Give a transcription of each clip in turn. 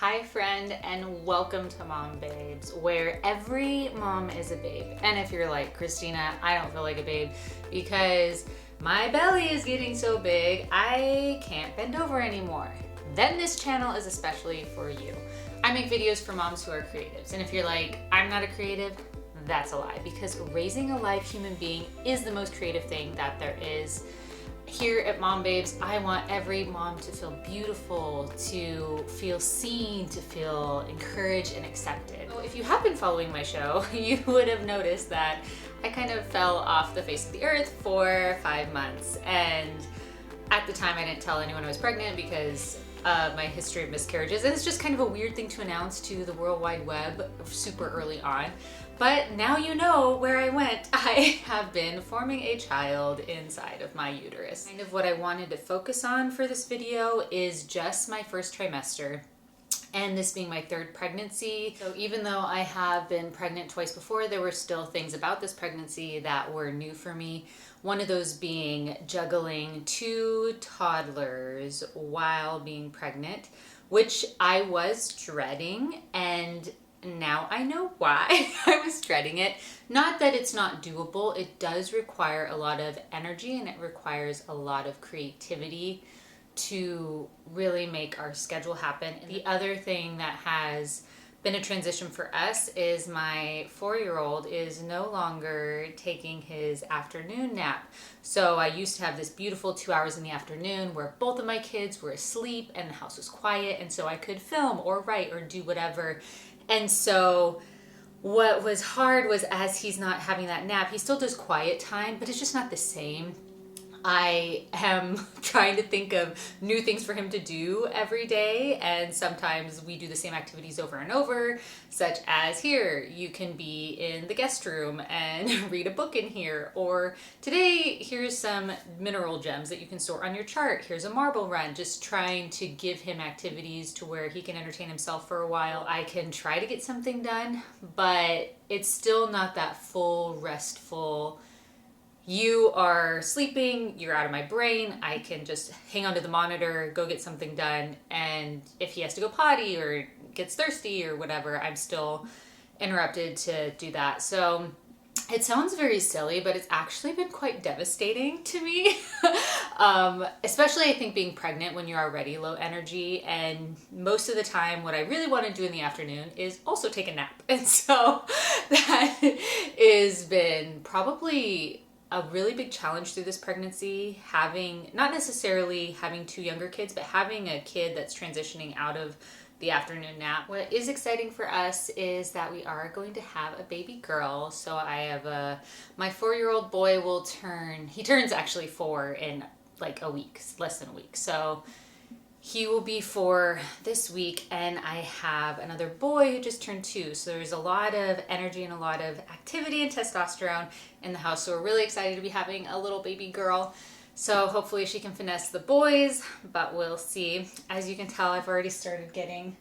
Hi friend, and welcome to Mom Babes, where every mom is a babe. And if you're like, Christina, I don't feel like a babe because my belly is getting so big, I can't bend over anymore, then this channel is especially for you. I make videos for moms who are creatives. And if you're like, I'm not a creative, that's a lie, because raising a live human being is the most creative thing that there is. Here at Mom Babes, I want every mom to feel beautiful, to feel seen, to feel encouraged and accepted. So if you have been following my show, you would have noticed that I kind of fell off the face of the earth for 5 months. And at the time I didn't tell anyone I was pregnant because of my history of miscarriages. And it's just kind of a weird thing to announce to the World Wide Web super early on. But now you know where I went. I have been forming a child inside of my uterus. Kind of what I wanted to focus on for this video is just my first trimester, and this being my third pregnancy. So even though I have been pregnant twice before, there were still things about this pregnancy that were new for me. One of those being juggling 2 toddlers while being pregnant, which I was dreading, and now I know why I was dreading it. Not that it's not doable. It does require a lot of energy and it requires a lot of creativity to really make our schedule happen. And the other thing that has been a transition for us is my 4-year-old is no longer taking his afternoon nap. So I used to have this beautiful 2 hours in the afternoon where both of my kids were asleep and the house was quiet, and so I could film or write or do whatever. And so what was hard was, as he's not having that nap, he still does quiet time, but it's just not the same. I am trying to think of new things for him to do every day, and sometimes we do the same activities over and over, such as here, you can be in the guest room and read a book in here, or today, here's some mineral gems that you can store on your chart, here's a marble run, just trying to give him activities to where he can entertain himself for a while. I can try to get something done, but it's still not that full, restful, you are sleeping, you're out of my brain, I can just hang onto the monitor, go get something done, and if he has to go potty or gets thirsty or whatever, I'm still interrupted to do that. So it sounds very silly, but it's actually been quite devastating to me. Especially I think being pregnant when you're already low energy, and most of the time what I really want to do in the afternoon is also take a nap. And so that has been probably a really big challenge through this pregnancy, not necessarily having 2 younger kids, but having a kid that's transitioning out of the afternoon nap. What is exciting for us is that we are going to have a baby girl. So I have my 4-year-old boy he turns actually 4 in like a week, less than a week. So he will be 4 this week, and I have another boy who just turned 2. So there's a lot of energy and a lot of activity and testosterone in the house. So we're really excited to be having a little baby girl. So hopefully she can finesse the boys, but we'll see. As you can tell, I've already started getting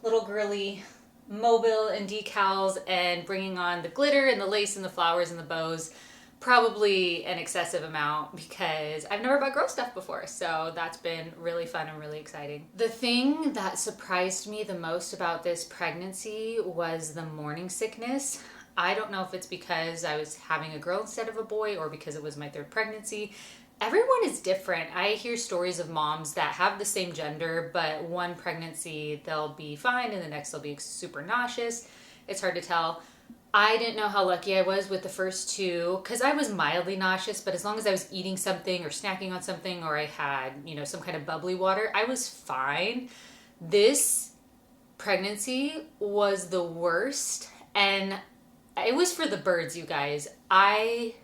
little girly mobile and decals and bringing on the glitter and the lace and the flowers and the bows. Probably an excessive amount because I've never bought girl stuff before, so that's been really fun and really exciting. The thing that surprised me the most about this pregnancy was the morning sickness. I don't know if it's because I was having a girl instead of a boy or because it was my 3rd pregnancy. Everyone is different. I hear stories of moms that have the same gender, but one pregnancy they'll be fine and the next they'll be super nauseous. It's hard to tell. I didn't know how lucky I was with the first 2 because I was mildly nauseous, but as long as I was eating something or snacking on something or I had, some kind of bubbly water, I was fine. This pregnancy was the worst, and it was for the birds, you guys. I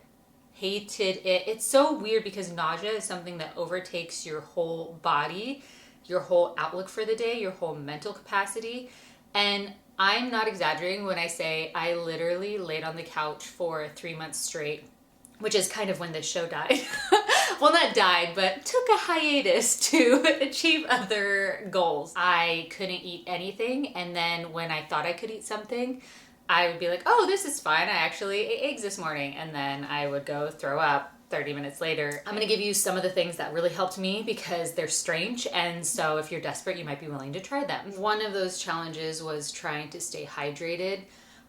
hated it. It's so weird because nausea is something that overtakes your whole body, your whole outlook for the day, your whole mental capacity, and I'm not exaggerating when I say I literally laid on the couch for 3 months straight, which is kind of when this show died. Well, not died, but took a hiatus to achieve other goals. I couldn't eat anything, and then when I thought I could eat something, I would be like, oh, this is fine. I actually ate eggs this morning, and then I would go throw up 30 minutes later. I'm gonna give you some of the things that really helped me because they're strange, and so if you're desperate, you might be willing to try them. One of those challenges was trying to stay hydrated.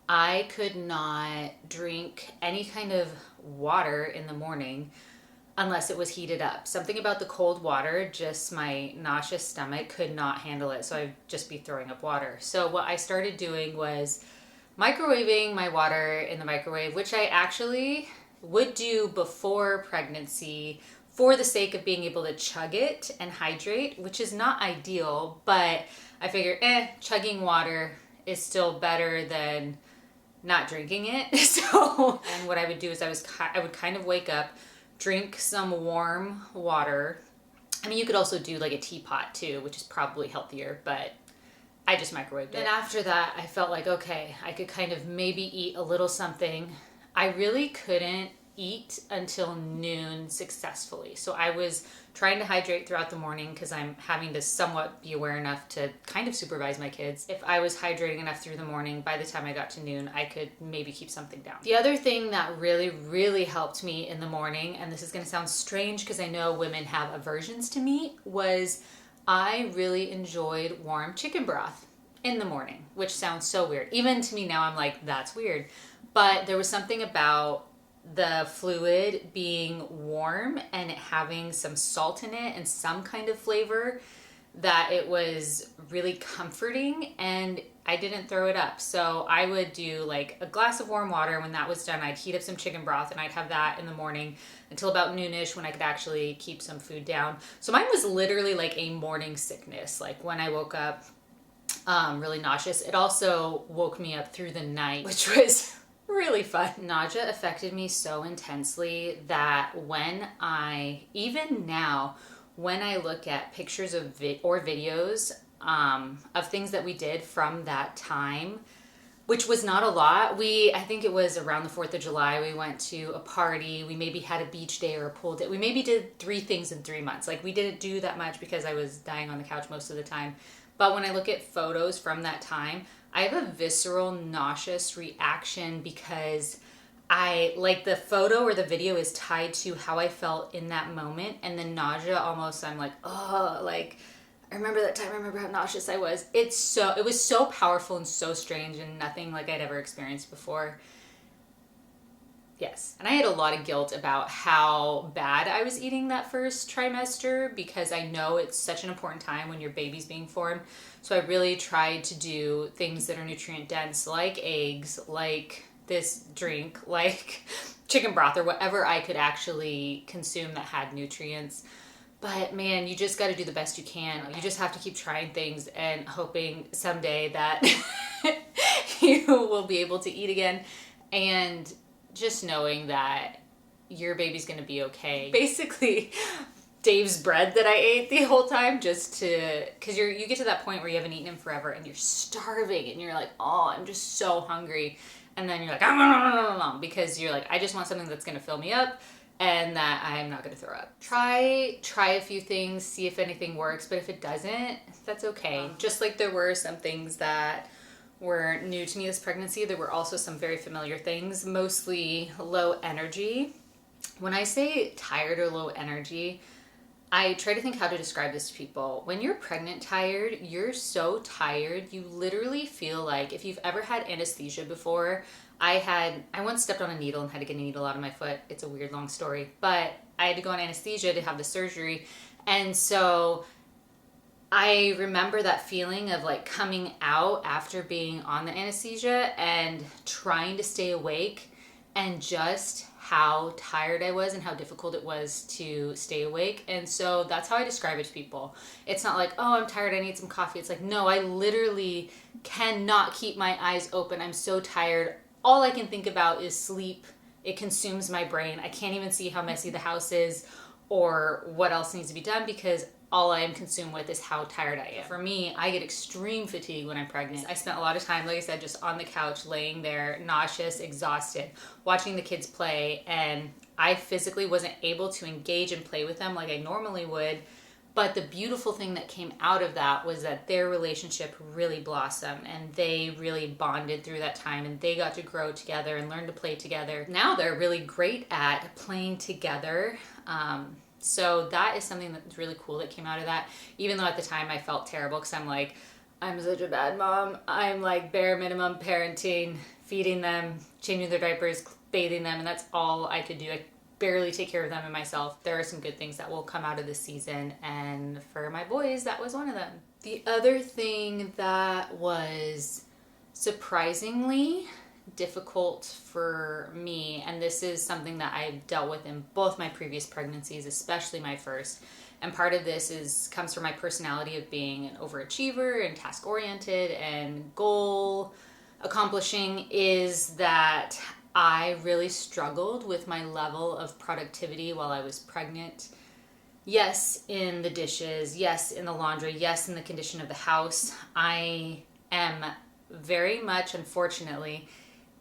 I could not drink any kind of water in the morning unless it was heated up. Something about the cold water, just my nauseous stomach could not handle it, so I'd just be throwing up water. So what I started doing was microwaving my water in the microwave, which I actually would do before pregnancy for the sake of being able to chug it and hydrate, which is not ideal, but I figured, chugging water is still better than not drinking it. So, and what I would do is I would kind of wake up, drink some warm water. I mean, you could also do like a teapot too, which is probably healthier, but I just microwaved it. Then after that, I felt like, okay, I could kind of maybe eat a little something. I really couldn't eat until noon successfully. So I was trying to hydrate throughout the morning because I'm having to somewhat be aware enough to kind of supervise my kids. If I was hydrating enough through the morning, by the time I got to noon, I could maybe keep something down. The other thing that really, really helped me in the morning, and this is going to sound strange because I know women have aversions to meat, was I really enjoyed warm chicken broth in the morning, which sounds so weird. Even to me now, I'm like, that's weird. But there was something about the fluid being warm and it having some salt in it and some kind of flavor that it was really comforting, and I didn't throw it up. So I would do like a glass of warm water. When that was done, I'd heat up some chicken broth and I'd have that in the morning until about noonish when I could actually keep some food down. So mine was literally like a morning sickness. Like when I woke up really nauseous, it also woke me up through the night, which was really fun. Nausea affected me so intensely that even now, when I look at pictures of videos of things that we did from that time, which was not a lot. I think it was around the 4th of July, we went to a party, we maybe had a beach day or a pool day. We maybe did 3 things in 3 months. Like, we didn't do that much because I was dying on the couch most of the time. But when I look at photos from that time, I have a visceral nauseous reaction because the photo or the video is tied to how I felt in that moment, and the nausea almost, I'm like, oh, like, I remember that time, I remember how nauseous I was. It was so powerful and so strange and nothing like I'd ever experienced before. Yes. And I had a lot of guilt about how bad I was eating that first trimester because I know it's such an important time when your baby's being formed. So I really tried to do things that are nutrient dense, like eggs, like this drink, like chicken broth, or whatever I could actually consume that had nutrients. But man, you just got to do the best you can. You just have to keep trying things and hoping someday that you will be able to eat again. And just knowing that your baby's going to be okay. Basically, Dave's bread that I ate the whole time because you get to that point where you haven't eaten him forever and you're starving and you're like, oh, I'm just so hungry. And then you're like, because you're like, I just want something that's going to fill me up and that I'm not going to throw up. Try a few things, see if anything works, but if it doesn't, that's okay. Just like there were some things that were new to me this pregnancy, there were also some very familiar things, mostly low energy. When I say tired or low energy, I try to think how to describe this to people. When you're pregnant tired, you're so tired, you literally feel like, if you've ever had anesthesia before, I once stepped on a needle and had to get a needle out of my foot. It's a weird long story, but I had to go on anesthesia to have the surgery. And so I remember that feeling of like coming out after being on the anesthesia and trying to stay awake, and just how tired I was and how difficult it was to stay awake. And so that's how I describe it to people. It's not like, oh, I'm tired, I need some coffee. It's like, no, I literally cannot keep my eyes open. I'm so tired. All I can think about is sleep. It consumes my brain. I can't even see how messy the house is or what else needs to be done because all I am consumed with is how tired I am. For me, I get extreme fatigue when I'm pregnant. I spent a lot of time, like I said, just on the couch, laying there, nauseous, exhausted, watching the kids play, and I physically wasn't able to engage and play with them like I normally would But the beautiful thing that came out of that was that their relationship really blossomed and they really bonded through that time and they got to grow together and learn to play together. Now they're really great at playing together. So that is something that's really cool that came out of that. Even though at the time I felt terrible because I'm like, I'm such a bad mom. I'm like bare minimum parenting, feeding them, changing their diapers, bathing them, and that's all I could do. I barely take care of them and myself. There are some good things that will come out of this season, and for my boys, that was one of them. The other thing that was surprisingly difficult for me, and this is something that I've dealt with in both my previous pregnancies, especially my first, and part of this comes from my personality of being an overachiever and task oriented and goal accomplishing, is that I really struggled with my level of productivity while I was pregnant. Yes, in the dishes, yes, in the laundry, yes, in the condition of the house. I am very much, unfortunately,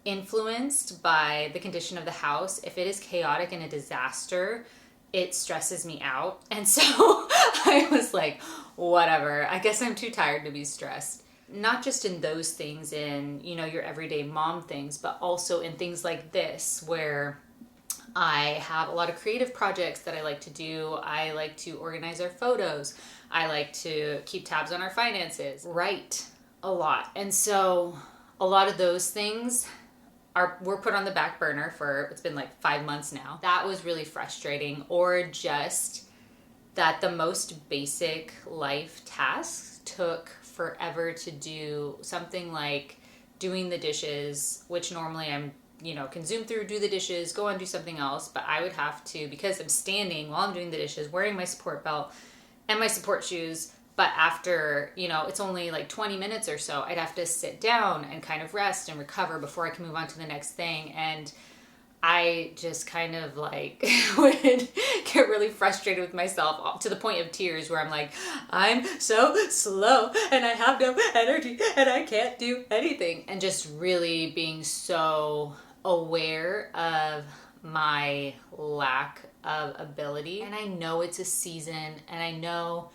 influenced by the condition of the house. If it is chaotic and a disaster, it stresses me out. And so I was like, whatever, I guess I'm too tired to be stressed. Not just in those things, in, you know, your everyday mom things, but also in things like this where I have a lot of creative projects that I like to do. I like to organize our photos. I like to keep tabs on our finances, write a lot. And so a lot of those things were put on the back burner for, it's been like 5 months now. That was really frustrating. Or just that the most basic life tasks took forever to do. Something like doing the dishes, which normally I'm, you know, can zoom through, do the dishes, go on, do something else. But I would have to, because I'm standing while I'm doing the dishes, wearing my support belt and my support shoes. But after, you know, it's only like 20 minutes or so, I'd have to sit down and kind of rest and recover before I can move on to the next thing. And I just kind of like would get really frustrated with myself to the point of tears, where I'm like, I'm so slow and I have no energy and I can't do anything. And just really being so aware of my lack of ability. And I know it's a season, and I know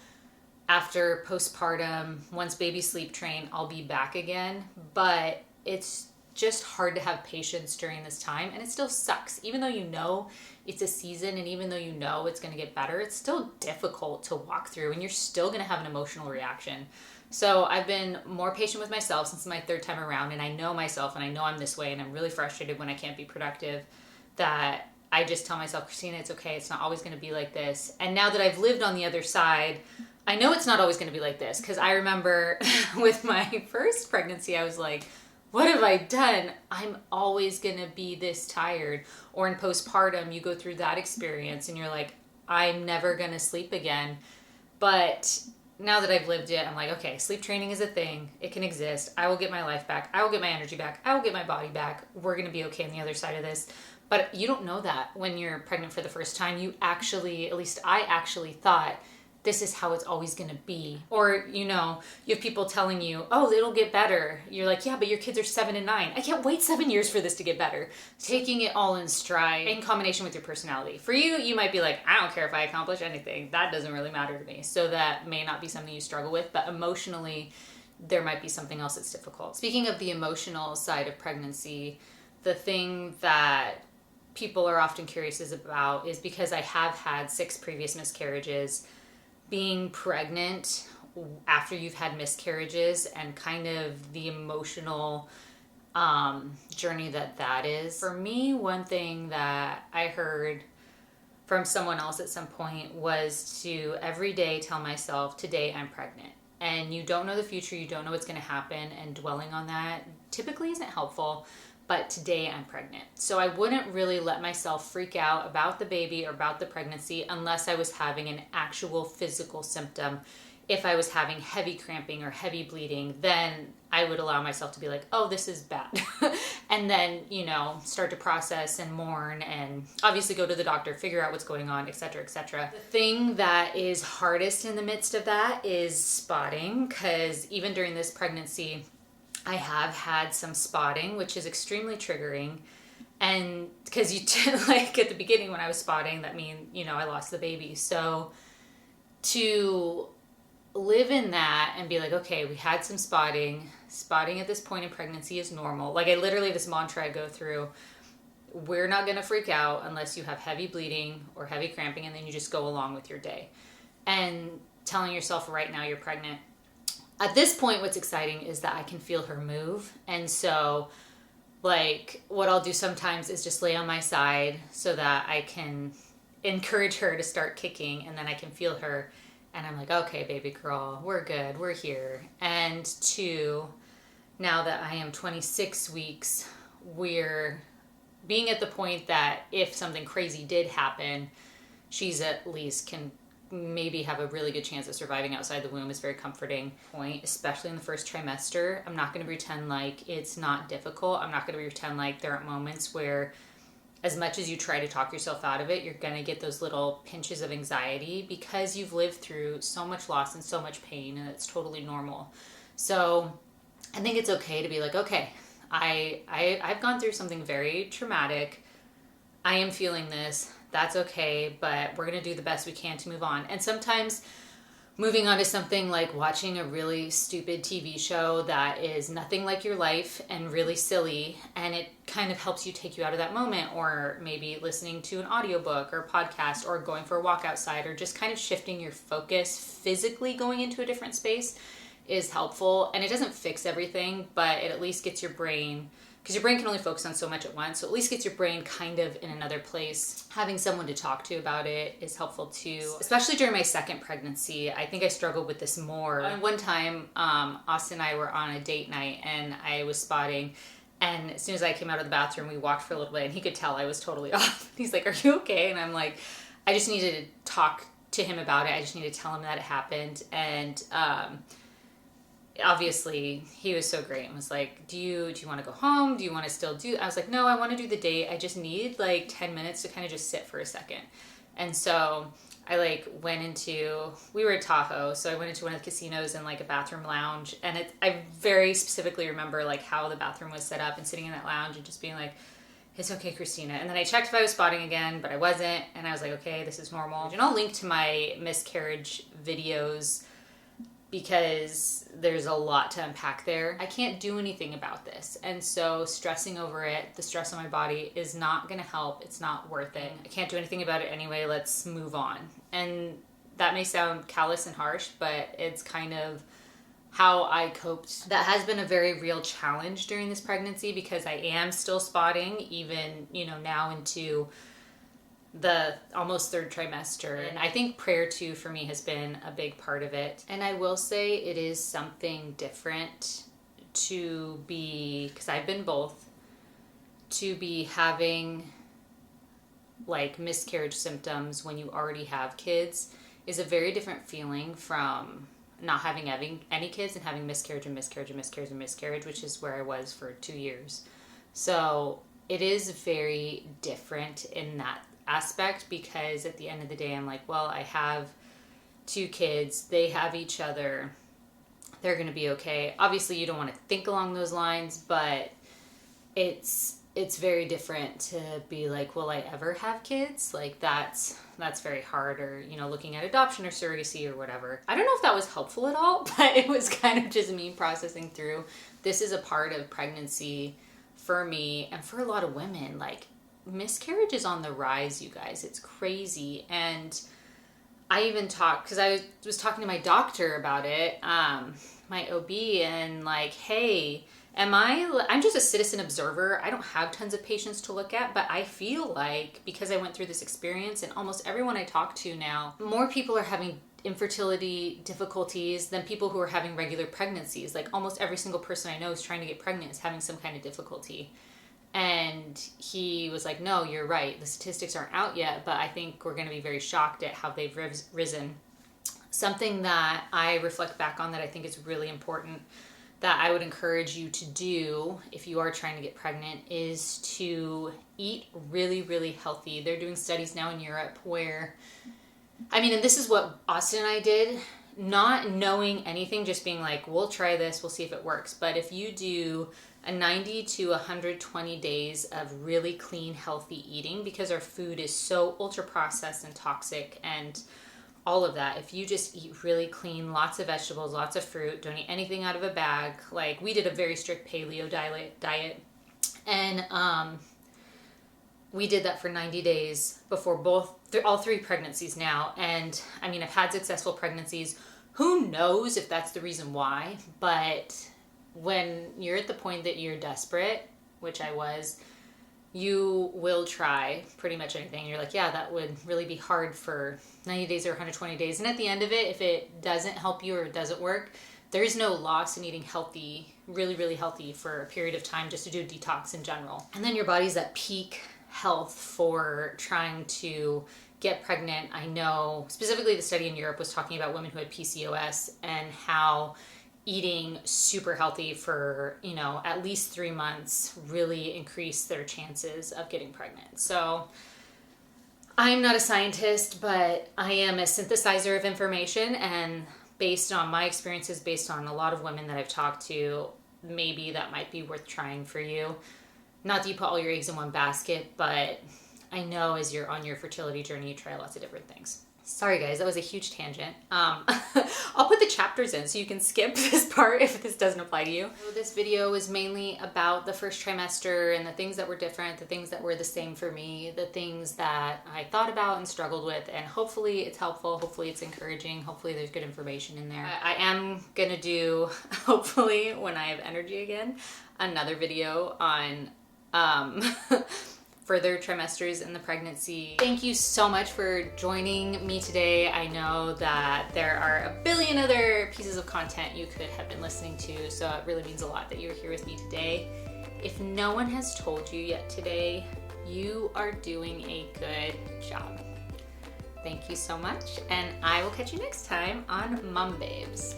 after postpartum, once baby sleep train, I'll be back again. But it's just hard to have patience during this time, and it still sucks. Even though you know it's a season, and even though you know it's going to get better, it's still difficult to walk through, and you're still going to have an emotional reaction. So I've been more patient with myself since my third time around, and I know myself, and I know I'm this way, and I'm really frustrated when I can't be productive, that I just tell myself, Christina, it's okay. It's not always going to be like this. And now that I've lived on the other side, I know it's not always going to be like this, because I remember with my first pregnancy, I was like, what have I done? I'm always going to be this tired. Or in postpartum, you go through that experience and you're like, I'm never going to sleep again. But now that I've lived it, I'm like, okay, sleep training is a thing. It can exist. I will get my life back. I will get my energy back. I will get my body back. We're going to be okay on the other side of this. But you don't know that when you're pregnant for the first time. You actually, at least I actually thought, this is how it's always going to be. Or, you know, you have people telling you, oh, it'll get better. You're like, yeah, but your kids are 7 and 9. I can't wait 7 years for this to get better. Taking it all in stride in combination with your personality. For you, you might be like, I don't care if I accomplish anything. That doesn't really matter to me. So that may not be something you struggle with, but emotionally, there might be something else that's difficult. Speaking of the emotional side of pregnancy, the thing that people are often curious about is, because I have had 6 previous miscarriages, being pregnant after you've had miscarriages and kind of the emotional journey that is. For me, one thing that I heard from someone else at some point was to every day tell myself, today I'm pregnant. And you don't know the future, you don't know what's going to happen, and dwelling on that typically isn't helpful. But today I'm pregnant. So I wouldn't really let myself freak out about the baby or about the pregnancy unless I was having an actual physical symptom. If I was having heavy cramping or heavy bleeding, then I would allow myself to be like, oh, this is bad. And then, you know, start to process and mourn and obviously go to the doctor, figure out what's going on, etc., etc. The thing that is hardest in the midst of that is spotting, because even during this pregnancy, I have had some spotting, which is extremely triggering. And because like at the beginning when I was spotting, that means, you know, I lost the baby. So to live in that and be like, okay, we had some spotting. Spotting at this point in pregnancy is normal. Like, I literally, this mantra I go through, we're not going to freak out unless you have heavy bleeding or heavy cramping, and then you just go along with your day. And telling yourself right now you're pregnant. At this point, what's exciting is that I can feel her move. And so, like, what I'll do sometimes is just lay on my side so that I can encourage her to start kicking, and then I can feel her. And I'm like, okay, baby girl, we're good. We're here. And 2, now that I am 26 weeks, we're being at the point that if something crazy did happen, she's at least can maybe have a really good chance of surviving outside the womb. Is very comforting point, especially in the first trimester. I'm not going to pretend like it's not difficult. I'm not going to pretend like there aren't moments where, as much as you try to talk yourself out of it, you're going to get those little pinches of anxiety because you've lived through so much loss and so much pain, and it's totally normal. So I think it's okay to be like, okay, I've gone through something very traumatic. I am feeling this. That's okay, but we're going to do the best we can to move on. And sometimes moving on to something like watching a really stupid TV show that is nothing like your life and really silly, and it kind of helps you take you out of that moment, or maybe listening to an audiobook or a podcast, or going for a walk outside, or just kind of shifting your focus physically, going into a different space is helpful. And it doesn't fix everything, but it at least gets your brain, because your brain can only focus on so much at once, so at least gets your brain kind of in another place. Having someone to talk to about it is helpful too, especially during my second pregnancy. I think I struggled with this more. One time, Austin and I were on a date night, and I was spotting, and as soon as I came out of the bathroom, we walked for a little bit, and he could tell I was totally off. He's like, are you okay? And I'm like, I just needed to talk to him about it. I just needed to tell him that it happened. And obviously he was so great and was like, do you want to go home? Do you want to still do? I was like, no, I want to do the date. I just need like 10 minutes to kind of just sit for a second. And so I we were at Tahoe, so I went into one of the casinos in like a bathroom lounge, and I very specifically remember like how the bathroom was set up, and sitting in that lounge and just being like, it's okay, Christina. And then I checked if I was spotting again, but I wasn't. And I was like, okay, this is normal. And I'll link to my miscarriage videos because there's a lot to unpack there. I can't do anything about this. And so stressing over it, the stress on my body, is not going to help. It's not worth it. I can't do anything about it anyway. Let's move on. And that may sound callous and harsh, but it's kind of how I coped. That has been a very real challenge during this pregnancy, because I am still spotting, even, now into the almost third trimester. And I think prayer too for me has been a big part of it. And I will say it is something different to be, because I've been both, to be having like miscarriage symptoms when you already have kids is a very different feeling from not having any kids and having miscarriage and miscarriage and miscarriage and miscarriage, which is where I was for 2 years. So it is very different in that aspect, because at the end of the day, I'm like, well, I have 2 kids. They have each other. They're going to be okay. Obviously, you don't want to think along those lines, but it's very different to be like, will I ever have kids? Like that's very hard. Or, looking at adoption or surrogacy or whatever. I don't know if that was helpful at all, but it was kind of just me processing through. This is a part of pregnancy for me and for a lot of women. Like, miscarriage is on the rise, you guys. It's crazy. And I even talked, because I was talking to my doctor about it, my OB, and like, hey, I'm just a citizen observer. I don't have tons of patients to look at, but I feel like, because I went through this experience, and almost everyone I talk to now, more people are having infertility difficulties than people who are having regular pregnancies. Like, almost every single person I know is trying to get pregnant is having some kind of difficulty. And he was like, no, you're right. The statistics aren't out yet, but I think we're going to be very shocked at how they've risen. Something that I reflect back on that I think is really important, that I would encourage you to do if you are trying to get pregnant, is to eat really, really healthy. They're doing studies now in Europe where, and this is what Austin and I did, not knowing anything, just being like, we'll try this, we'll see if it works. But if you do a 90 to 120 days of really clean, healthy eating, because our food is so ultra processed and toxic, and all of that, if you just eat really clean, lots of vegetables, lots of fruit, don't eat anything out of a bag. Like, we did a very strict paleo diet, and we did that for 90 days before all 3 pregnancies now. And I mean, I've had successful pregnancies. Who knows if that's the reason why, but when you're at the point that you're desperate, which I was, you will try pretty much anything. You're like, yeah, that would really be hard for 90 days or 120 days. And at the end of it, if it doesn't help you or it doesn't work, there is no loss in eating healthy, really, really healthy for a period of time, just to do a detox in general. And then your body's at peak health for trying to get pregnant. I know specifically the study in Europe was talking about women who had PCOS and how eating super healthy for, at least 3 months really increased their chances of getting pregnant. So I'm not a scientist, but I am a synthesizer of information, and based on my experiences, based on a lot of women that I've talked to, maybe that might be worth trying for you. Not that you put all your eggs in one basket, but I know as you're on your fertility journey, you try lots of different things. Sorry guys, that was a huge tangent. I'll put the chapters in so you can skip this part if this doesn't apply to you. So this video was mainly about the first trimester and the things that were different, the things that were the same for me, the things that I thought about and struggled with, and hopefully it's helpful, hopefully it's encouraging, hopefully there's good information in there. I am gonna do, hopefully when I have energy again, another video on further trimesters in the pregnancy. Thank you so much for joining me today. I know that there are a billion other pieces of content you could have been listening to, so it really means a lot that you're here with me today. If no one has told you yet today, you are doing a good job. Thank you so much, and I will catch you next time on Mom Babes.